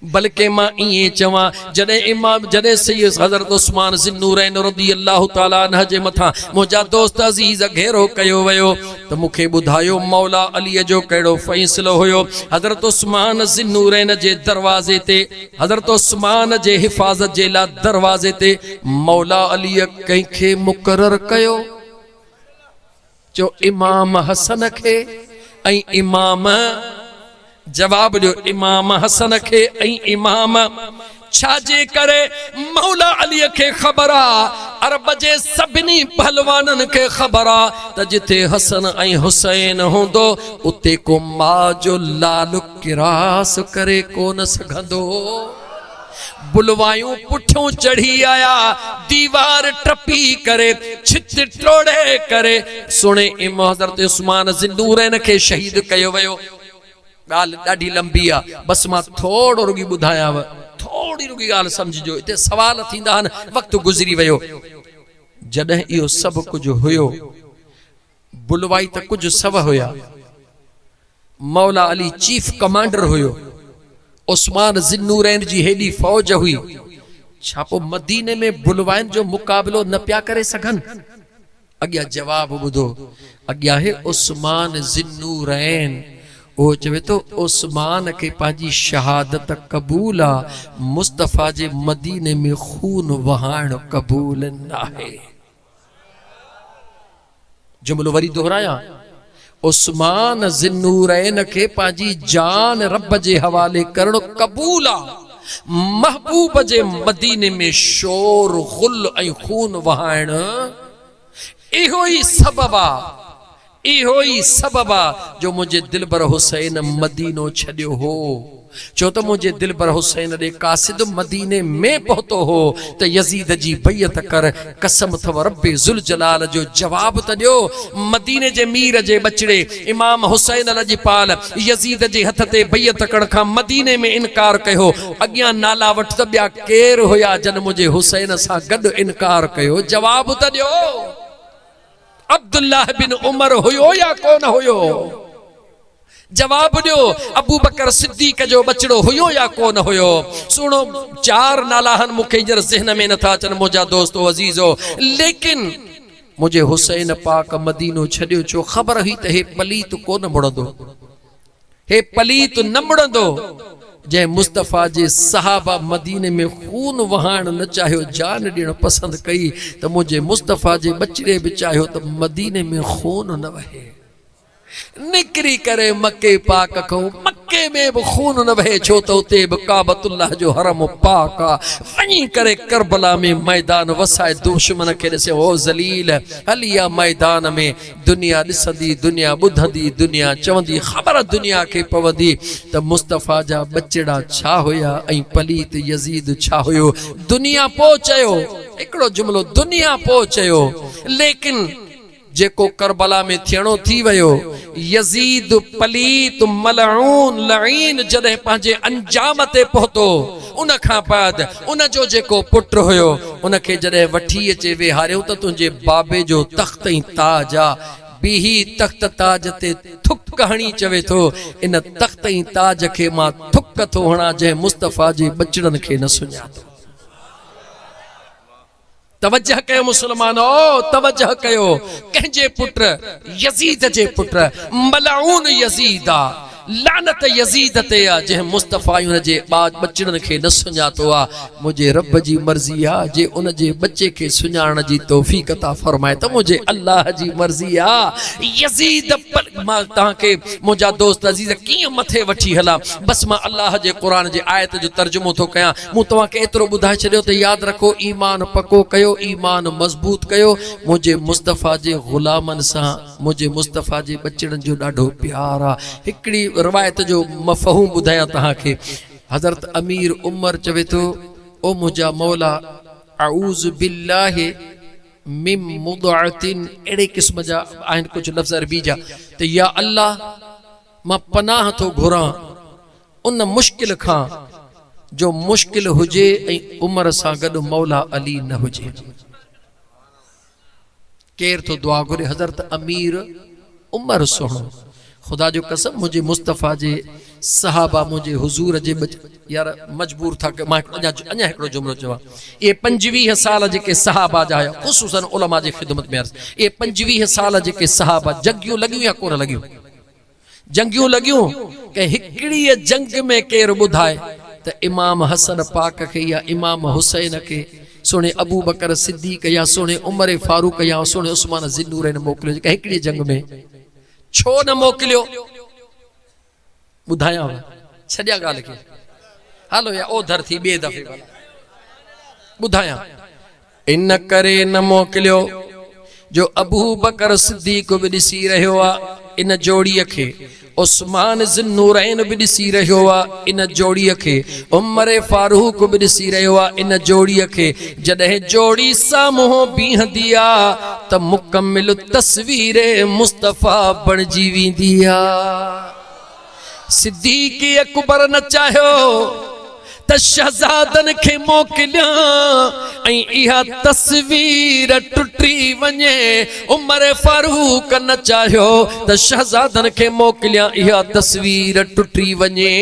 बल्कि मां इए चवा जडे इमाम जडे सैयद हजरत उस्मान ज़िन्नूरैन रज़ियल्लाहु ताला अन्हु जे मथा मुंजा दोस्त अजीज घेरो कयो वयो तो मुखे बुधायो मौला अली जो केड़ो फैसलो होयो। हजरत उस्मान ज़िन्नूरैन जे दरवाजे ते, हजरत उस्मान जे हिफाजत जे ला दरवाजे ते मौला अली कंखे मुकर्रर कयो। जो इमाम हसन के ऐं इमाम, जवाब दो इमाम हसन के ऐं इमाम छाजे करे? मौला अली के खबरा, अरब जे सभिनी पहलवानन के खबरा त जिथे हसन ऐं हुसैन होंदो उते को मां जो लाल किरास करे कोन सघंदो। बुलवायूं पुठियों चढ़ी आया, दीवार टपी करे, छित टोड़े करे सुने इमाम हजरत उस्मान ज़िन्नूरैन के शहीद कयो वयो। गाल ॾाढी लंबी आ, बस मां थोड़ो रुगी बुधायाव, थोड़ी रुगी गाल समझजो। इते सवाल थींदा हन, वक्त गुजरी वयो। जडह इहो सब कुछ हुयो, बुलवाई त कुछ सब हुया। मौला अली चीफ कमांडर हुयो, उस्मान ज़िन्नूरैन जी हेडी फौज हुई। छापो मदीने में बुलवाइन जो मुकाबलो न पिया करे सघन? अग्या जवाब बुधो। अग्या है उस्मान ज़िन्नूरैन। वो चवे तो उस्मान के पाजी शहादत कबूल आ, मुस्तफ़ा जे मदीने में खून वहाण कबूल ना है। जुमलो वरी दोहराया। उस्मान ज़िन्नूरैन खे पंहिंजी जान रब जे हवाले करणु क़बूल आहे। महबूब जे मदीने में शोर गुल ऐं खून वहाइण इहो ई सबब आहे, इहो ई सबब आहे जो मुंहिंजे दिलबर हुसैन मदीनो छॾियो हो। छो त मुंहिंजे दिलबर हुसैन ॾे कासिद मदीने में पहुतो हो त यज़ीद जी बैयत कर, कसम अथव रब्बे ज़ुल जलाल जो जवाब त ॾियो। मदीने जे मीर जे बचड़े इमाम हुसैन लजपाल यज़ीद जे हथ ते बैयत करण खां मदीने में इनकार कयो। अॻियां नाला वठ त ॿिया केर हुया जन मुंहिंजे हुसैन सां गॾु इनकार कयो? जवाब त ॾियो। अब्दुल्लाह बिन उमर हुयो या कोन हुयो? जवाब ॾियो। अबू बकर सिद्दीक जो बचड़ो हुयो या कोन हुयो? सुनो, चार नाला हन मूंखे हींअर ज़हन में नथा अचनि मुंहिंजा दोस्तो अज़ीज़ो, लेकिन मुंहिंजे हुसैन पाक मदीनो छॾियो छो? ख़बर हुई त हे पलीत कोन मुड़ंदो, हे पलीत न मुड़ंदो। जंहिं मुस्तफ़ा जे सहाबा मदीने में खून वहाइण न चाहियो, जान ॾियणु पसंदि कई, त मुंहिंजे मुस्तफ़ा जे बचड़े बि चाहियो त मदीने में खून न वहे। निकरी करे मके पाक खां, मके में भी खून न वहे छो त उते भी काबतुल्लाह जो हरम पाक आ। वही करे करबला में मैदान वसाए दुश्मन के ॾिसे ओ ज़लील हलिया मैदान में। दुनिया ॾिसंदी, दुनिया ॿुधंदी, दुनिया चवंदी, ख़बर दुनिया के पवंदी त मुस्तफ़ा जा बचड़ा छा हुया ऐं पलीत यज़ीद छा हुयो। दुनिया पो चयो, हिकिड़ो जुमलो दुनिया पो चयो, लेकिन जेको करबला में थियणो थी वियो। यज़ीद पलीत मलऊन लईन जॾहिं पंहिंजे अंजाम ते पहुतो, उन खां बाद उन जो जेको पुट हुयो उन खे जॾहिं वठी अचे वेहारियो त तुंहिंजे बाबे जो तख्त ऐं ताज आ। बीही तख्त ताज ते थुक हणी चवे थो, इन तख्त ऐं ताज खे मां थुक थो हणा जंहिं मुस्तफ़ा जे बचड़नि खे न सुञातो। तवज्जह कयो मुसलमानो, तवज्जह कयो। कंहिंजे पुट यज़ीद जे पुट मलऊन यज़ीद आ, लानत यज़ीद ते आ जंहिं मुस्तफ़ा उन जे बचड़नि खे न सुञातो आ। मुंहिंजे रब जी मर्ज़ी आ जे उन जे बच्चे खे सुञाणण जी तौफ़ीक़ अता फरमाए त मुंहिंजे अल्लाह जी मर्ज़ी आ। यज़ीद मां तव्हांखे मुंहिंजा दोस्त अज़ीज़ कीअं मथे वठी हलां, बस मां अल्लाह जे क़ुरान जे आयत जो तर्जुमो थो कयां। मूं तव्हांखे एतिरो ॿुधाए छॾियो त यादि रखो, ईमान पको कयो, ईमान मज़बूत कयो। मुंहिंजे मुस्तफ़ा जे ग़ुलामनि सां मुंहिंजे मुस्तफ़ा जे बचड़नि जो ॾाढो प्यार आ। हिकिड़ी रवायत जो मफ़हूम ॿुधायां तव्हांखे। हज़रत अमीर उमर चवे थो, ओ मुंहिंजा मौला अऊज़ु बिल्लाहि मिन मुदअतिन, अहिड़े क़िस्म जा आहिनि कुझु लफ़्ज़ अरबी जा, त या अल्लाह मां पनाह थो घुरां उन मुश्किल खां जो मुश्किल हुजे ऐं उमर सां गॾु मौला अली न हुजे। केर थो दुआ घुरे? हज़रत अमीर उमर सुहिणो। खुदा जो कसम मुंहिंजे मुस्तफ़ा जे सहाबा मुंहिंजे हुज़ूर जे यार मजबूर था मां अञा हिकिड़ो जुमिलो चवां। ये 25 साल जेके सहाबा जा हुया, ख़ुसूसन उलमा जे ख़िदमत में अर्ज़, ये 25 साल जेके सहाबा जंगियूं लॻियूं या कोन लॻियूं? जंगियूं लॻियूं। के हिकिड़ी जंग में केर ॿुधाए त इमाम हसन पाक खे या इमाम हुसैन खे सुणे अबू बकर सिद्दीक़ या सुणे उमर फारूक या सुणे उस्मान ज़िन्नूरैन मोकिलियो? जेका हिकिड़ी जंग में छो न मोकिलियो? ॿुधायां छॾिया ॻाल्हि खे, हलो या ओधर थी ॿिए दफ़े ॿुधायां। इन करे न मोकिलियो जो अबू बकर सिद्दीक़ बि ॾिसी रहियो आहे इन जोड़ीअ खे, उस्मान ज़िन्नूरैन बि ॾिसी रहियो आहे इन जोड़ीअ खे, उमर फारूक बि ॾिसी रहियो आहे इन जोड़ीअ खे। जॾहिं जोड़ी साम्हूं बीहंदी आहे त मुकमिल तस्वीर मुस्तफ़ा बणिजी वेंदी आहे। सिद्दीक़ अकबर न चाहियो त शहज़ादनि खे मोकिलियां ऐं इहा तस्वीर टुटी वञे। उमर फारूक न चाहियो त शहज़ादनि खे मोकिलियां इहा तस्वीर टुटी वञे।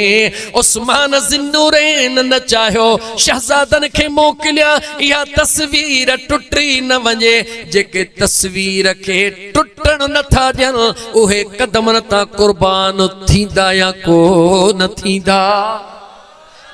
उस्मान ज़िन्नूरैन न चाहियो शहज़ादनि खे मोकिलियां इहा तस्वीर टुटी न वञे। जेके तस्वीर खे टुटण नथा ॾियनि उहे क़दमनि तां क़ुर्बान थींदा या को न थींदा?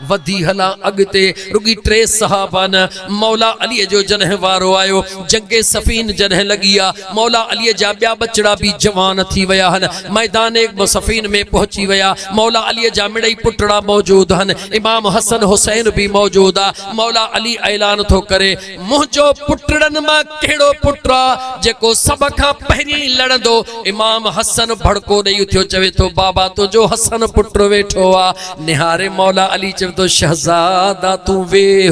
वधी हला अगते रुगी टे सहाबा न मौला अली जो जॾहिं वारो आयो जंगे सफ़ीन जॾहिं लगी आ मौला अली जा ॿिया बचड़ा भी जवान थी वया हन मैदान सफ़ीन में पहुंची वया मौला अली जा मिड़ई पुटड़ा मौजूद हन इमाम हसन हुसैन भी मौजूद आ मौला अली ऐलान थो करे मुझो पुटड़न मां केड़ो पुटरा जेको सब खां पहिरीं लड़ंदो इमाम हसन भड़को ॾेई उथियो चवे थो बाबा तुंहिंजो हसन पुट वेठो आ निहारे मौला अली तो शहजादा तू वेह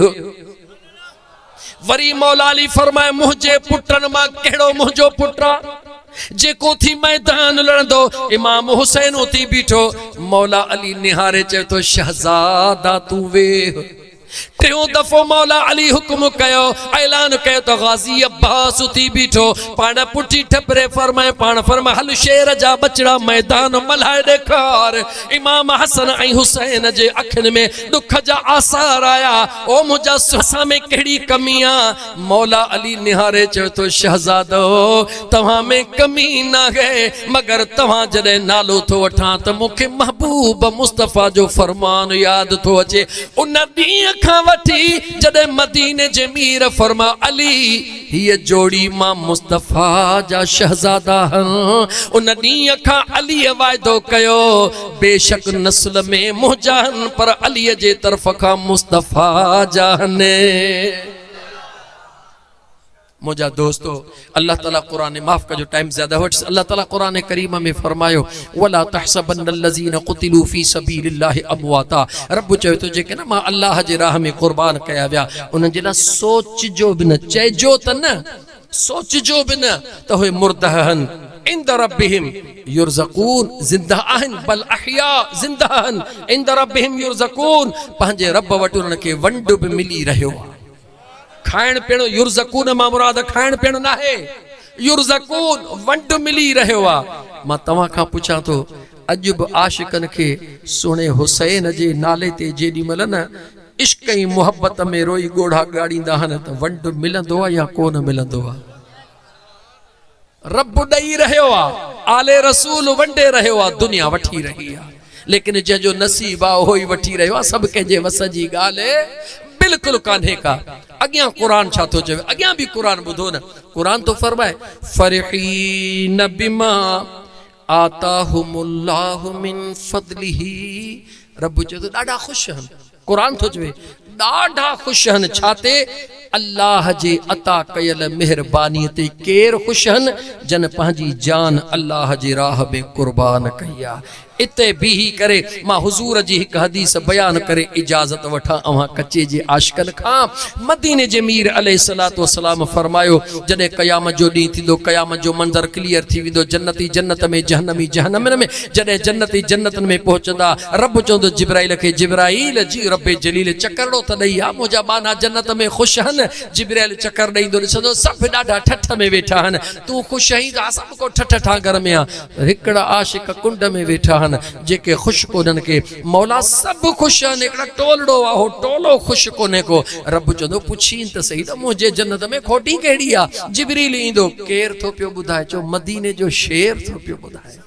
वरी मौला अली फरमाए मुझे पुटन मां केड़ो मुझो पुटरा जेको थी मैदान लड़ंदो इमाम हुसैन उती बीठो मौला अली निहारे चए तो शहजादा तू वेह टियों दफो मौला अली हुक्म कयो ऐलान कयो तो गाजी अब्बास उती बीठो पाण पुठी ठपरे फरमाए पाण फरमाए हल शेर जा बचड़ा मैदान मल्हाए ॾेखार इमाम हसन ऐं हुसैन जे अखियुनि में दुख जा आसार आया ओ मुंहिंजा असां में कहिड़ी कमी आ मौला अली निहारे चयो तो शहजादो तव्हां में कमी न है मगर तव्हां जॾहिं नालो थो वठां त मूंखे महबूब मुस्तफ़ा जो फरमान यादि थो अचे उन ॾींहं खां वठी जॾहिं मदीने जे मीर फरमा अली हीअ जोड़ी मां मुस्तफ़ा जा शहजादा हन उन ॾींहं खां अलीअ वाइदो कयो बेशक नस्ल में मुंहिंजा हन पर अलीअ जे तरफ़ खां मुस्तफ़ा जा हन मुझा दोस्तों अल्लाह ताला कुरान माफ का जो टाइम ज्यादा हो अल्लाह ताला कुरान करीम में फरमायो वला तहसबन्नल्लज़ीना कुतिलू फी सबीलिल्लाहि अमवाता रब चयो तो जेके ना मां अल्लाह जे राह में कुर्बान कया विया उन जे ला सोच जो भी न चइजो त न सोच जो भी न त होए मुर्दहन इंद रब्बिहिम युरज़कून जिंदा आहिन बल अहया जिंदा आहिन इंद रब्बिहिम युरज़कून पंहिंजे रब वटि उन्हनि खे वंड भी मिली रहियो खाइण पीअण युरज़कून मां मुराद खाइण पीअण न आहे युरज़कून वंड मिली रहियो आहे मां तव्हां खां पुछां थो अॼु बि आशिकनि खे सुहिणे हुसैन जे नाले ते जेॾी महिल न इश्क ऐं मुहबत में रोई ॻोढ़ा ॻाड़ींदा आहिनि त वंड मिलंदो आहे या कोन मिलंदो आहे रब ॾेई रहियो आहे आले रसूल वंडे रहियो आहे दुनिया वठी रही आहे लेकिन जंहिंजो नसीब आहे उहो ई वठी रहियो आहे सभु कंहिंजे वस जी ॻाल्हि बिल्कुल कान्हे का अॻियां कुरान छा थो चवे अॻियां भी कुरान ॿुधो न कुरान तो फरमाए फरहीन बिमा आताहुमुल्लाहु मिन फदलिही रब चए तो ॾाढा ख़ुशि आहिनि कुरान थो चवे ॾाढा ख़ुशि आहिनि छा ते अल्लाह जे अता कयल मेहरबानी ते केर ख़ुशि आहिनि जन पंहिंजी जान अल्लाह जे राह में कुर्बान कई आहे इते बीही करे मां हुजूर जी हिकु हदीस बयान करे इजाज़त वठां अवां कचे जे आशिकनि खां मदीने जे मीर अलैहिस्सलातु वस्सलाम फरमायो जॾहिं क़यामत जो ॾींहुं थींदो क़यामत जो मंज़र क्लियर थी वेंदो जन्नती जन्नत में जहन्नमी जहन्नम में जॾहिं जन्नती जन्नतनि में पहुचंदा रब चवंदो जिब्राइल खे जिब्राइल जी रब्बे जलील चकरड़ो त ॾेई आ मुंहिंजा बाना जन्नत में ख़ुशि आहिनि जिब्राइल चकर ॾींदो ॾिसंदो सभु ॾाढा ठठ में वेठा आहिनि तूं ख़ुशि आहीं त असां को ठठ ठांगर में आहे हिकिड़ा आशिक कुंड में वेठा जेके ख़ुशि कोन्हनि के मौला सभु ख़ुशि आहिनि हिकिड़ा टोलड़ो आहे हो टोलो ख़ुशि कोन्हे को रब चवंदो पुछीनि त सही त मुंहिंजे जन्नत में खोटी कहिड़ी आहे जिब्रील ईंदो केर थो पियो ॿुधाए चओ मदीने जो शेर थो पियो ॿुधाए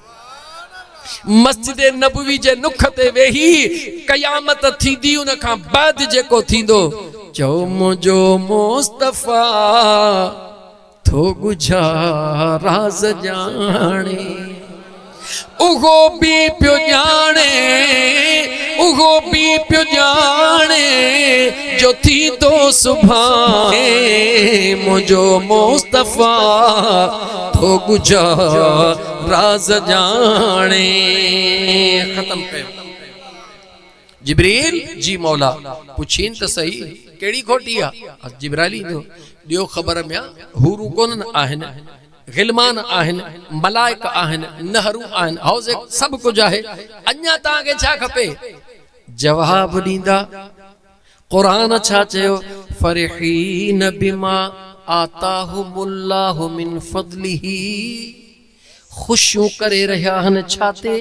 मस्जिद नबवी जे नुख ते वेही क़यामत थींदी उन खां बाद जेको थींदो चओ मुंहिंजो मुस्तफ़ा थो गुझार राज़ ॼाणे उहो भी पियो ॼाणे उहो भी पियो ॼाणे जो थींदो सुभाणे मुंहिंजो मुस्तफ़ा थो गुझार राज़ ॼाणे ख़त्म कयो जिब्रील जी मौला पुछीन त सही कहिड़ी खोटी आहे जिब्राइल ईंदो ॾियो ख़बर में हूरू कोन आहिनि गिलमान आहिनि मलाइक आहिनि नहरू आहिनि हौज़ सभु कुझु आहे अञा तव्हांखे छा खपे जवाब ॾींदा क़ुरान छा चयो फरहीन बिमा आताहुमुल्लाहु मिन फदलिही ख़ुशियूं करे रहिया आहिनि छा ते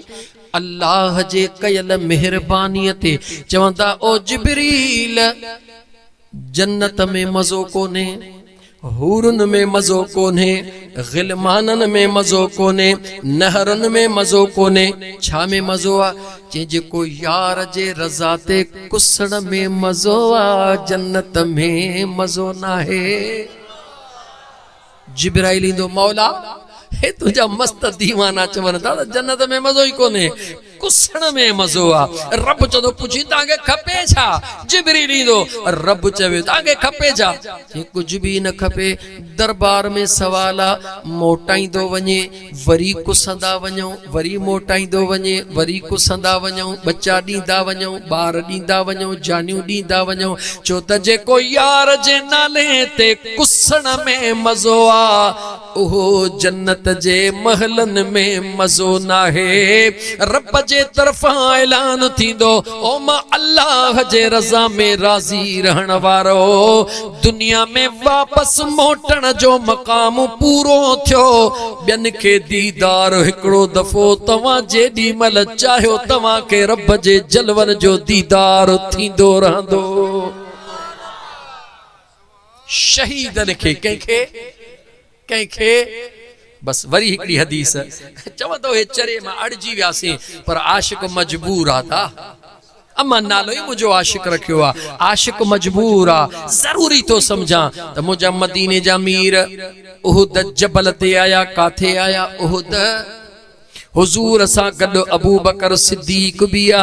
अल्लाह जे कयल मेहरबानीअ ते चवंदा ओ जिब्रील जन्नत में मज़ो कोन्हे हूरन में मज़ो कोने, गिलमानन में मज़ो कोने, नहरन में मज़ो कोने। छा में मज़ो आ? जेको यार जे रज़ा ते कुसण में मज़ो आ, जन्नत में मज़ो नाहे। जिब्राइल ईंदो, मौला हे तुझा मस्त दीवाना चवनि था जन्नत में मज़ो ई कोने, कुसण में मज़ो आ। रब चवंदो पुछी तव्हांखे खपे छा? जिब्रील ईंदो, रब चवे तव्हांखे खपे छा? कुझु बि न खपे। दरबार में सवाल आ, मोटाईंदो वञे वरी कुसंदा वञूं, वरी मोटाईंदो वञे वरी कुसंदा वञूं, बच्चा ॾींदा वञूं, ॿार ॾींदा वञूं, जानियूं ॾींदा वञूं। छो त जेको यार जे नाले ते कुसण में मज़ो आ, उहो जन्नत जे महलन में मज़ो नाहे। रब जे तरफां ऐलान थींदो, ओ मां अल्लाह जे रज़ा में राज़ी रहण वारो। दुनिया में वापस मोटण जो मक़ाम पूरो थियो। ॿियनि खे दीदार हिकिड़ो दफ़ो तव्हां जेॾी महिल चाहियो तव्हां खे रब जे जलवन जो दीदार थींदो रहंदो। शहीदन खे कंहिंखे बस वरी हिकड़ी हदीस चवंदो हे चरे मां अड़जी वियासीं पर आशिक मजबूर आ था। अमा नालो ही मुझो आशिक रखियो आ, आशिक मजबूर आ, जरूरी तो समझा त मुझा मदीने जा मीर उहुद जबल ते आया। काथे आया? उहुद। हुजूर सां गॾु अबू बकर सिद्दीक भी आ,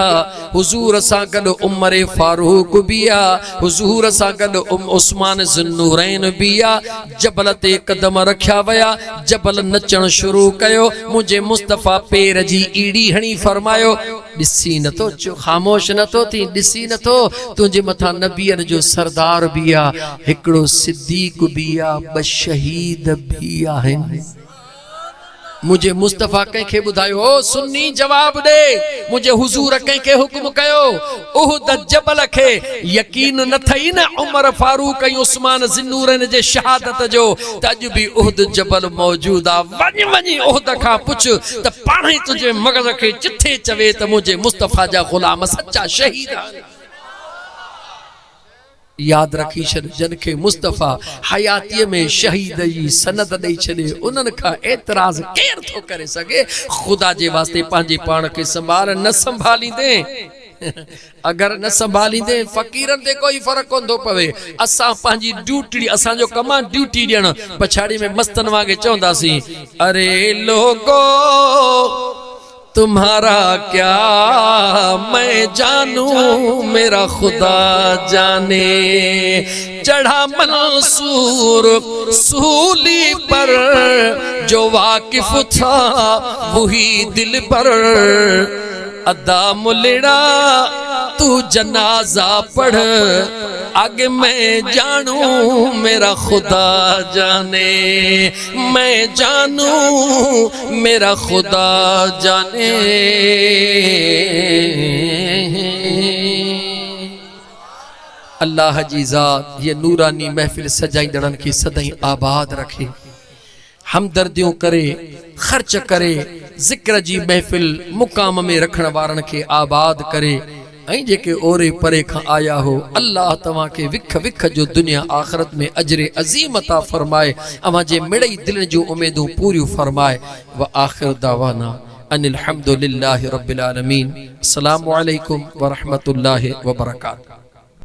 हुजूर सां गॾु उमर फारूक भी आ, हुजूर सां गॾु उस्मान ज़ुन्नूरैन भी आ। जबल ते कदम रखिया वया, जबल नचण शुरू कयो। मुझे मुस्तफ़ा पैर जी ईड़ी हणी फरमायो, ॾिसी नथो चो, ख़ामोश नथो थी, ॾिसी नथो, तुंहिंजे मथां नबियन जो सरदार भी आ, हिकिड़ो सिद्दीक भी आ, ॿ शहीद भी आहिनि। मुझे मुस्तफ़ा कंहिंखे ॿुधायो, ओ सुन्नी जवाब दे, मुझे हुजूर कंहिंखे हुक्म कयो उहुद जबल खे यकीन न थई न उमर फारूक ऐं उस्मान ज़ुन्नूरैन जे शहादत जो त अॼु बि उहुद जबल मौजूद आ। वञी उहुद खां पुछ त पाण ई तुंहिंजे मगज़ खे जिथे चवे त मुझे मुस्तफ़ा जा ग़ुलाम सच्चा शहीद आहिनि। याद रखी छॾ, जन खे मुस्तफ़ा हयातीअ में शहीद जी सनद ॾेई छॾे, उन्हनि खां एतराज़ केरु थो करे सघे? ख़ुदा जे वास्ते पंहिंजे पाण खे संभाल। न संभालींदे अगर न संभालींदे फ़कीरनि ते कोई फ़र्क़ु कोन थो पवे। असां पंहिंजी ड्यूटी, असांजो कम आहे ड्यूटी ॾियणु। पछाड़ी में मस्तनि वांगे चवंदासीं, अरे लोगो तुम्हारा क्या मैं जानूं, मेरा खुदा जाने। चढ़ा मंसूर सूली पर, जो वाकिफ था वही दिल पर। अदा मुलड़ा तू जनाजा पढ़, आगे मैं जानूं मेरा खुदा जाने, मैं जानूं मेरा खुदा जाने। अल्लाह जी ज़ात ये नूरानी महफिल सजाईंदड़नि खे सदाईं आबाद रखे, हमदर्दियों करे, खर्च करे, जिक्र जी महफिल मुकाम में रखण वारनि खे आबाद करे। ऐं जेके ओरे परे खां आया हो, अल्लाह तव्हां खे विख विख जो दुनिया आख़िरत में अजरे अज़ीम अता फरमाए, अवां जे मिड़ई दिलनि जूं उमेदूं पूरियूं फरमाए। व आखिर दावाना अनिल हम्दुलिल्लाहि रब्बिल आलमीन। अस्सलामु अलैकुम व रहमतुल्लाहि व बरकातहू।